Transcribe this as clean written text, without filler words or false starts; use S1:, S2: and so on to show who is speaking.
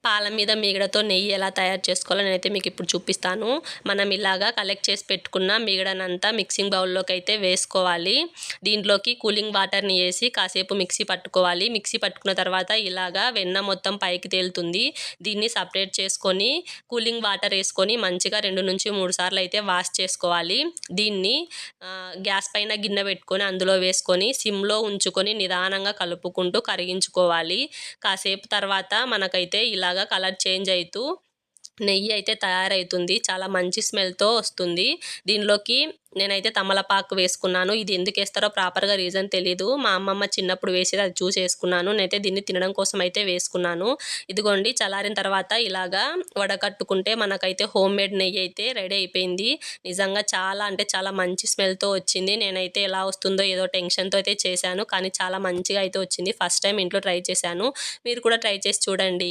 S1: పాల మీద మీగడతో నెయ్యి ఎలా తయారు చేసుకోవాలో నేనైతే మీకు ఇప్పుడు చూపిస్తాను. మనం ఇలాగా కలెక్ట్ చేసి పెట్టుకున్న మీగడనంతా మిక్సింగ్ బౌల్లోకి అయితే వేసుకోవాలి. దీంట్లోకి కూలింగ్ వాటర్ని వేసి కాసేపు మిక్సీ పట్టుకోవాలి. మిక్సీ పట్టుకున్న తర్వాత ఇలాగా వెన్న మొత్తం పైకి తేలుతుంది. దీన్ని సపరేట్ చేసుకొని కూలింగ్ వాటర్ వేసుకొని మంచిగా 2-3 సార్లు అయితే వాష్ చేసుకోవాలి. దీన్ని గ్యాస్ పైన గిన్నె పెట్టుకొని అందులో వేసుకొని సిమ్లో ఉంచుకొని నిదానంగా కలుపుకుంటూ కరిగించుకోవాలి. కాసేపు తర్వాత మనకైతే ఇలాగా కలర్ చేంజ్ అవుతూ నెయ్యి అయితే తయారవుతుంది. చాలా మంచి స్మెల్తో వస్తుంది. దీనిలోకి నేనైతే తమలపాకు వేసుకున్నాను. ఇది ఎందుకు వేస్తారో ప్రాపర్గా రీజన్ తెలీదు. మా అమ్మమ్మ చిన్నప్పుడు వేసేది అది చూసి వేసుకున్నాను. నేనైతే దీన్ని తినడం కోసం అయితే వేసుకున్నాను. ఇదిగోండి చల్లారిన తర్వాత ఇలాగా వడకట్టుకుంటే మనకైతే హోమ్ మేడ్ నెయ్యి అయితే రెడీ అయిపోయింది. నిజంగా చాలా అంటే చాలా మంచి స్మెల్తో వచ్చింది. నేనైతే ఎలా వస్తుందో ఏదో టెన్షన్తో అయితే చేశాను, కానీ చాలా మంచిగా అయితే వచ్చింది. ఫస్ట్ టైం ఇంట్లో ట్రై చేశాను. మీరు కూడా ట్రై చేసి చూడండి.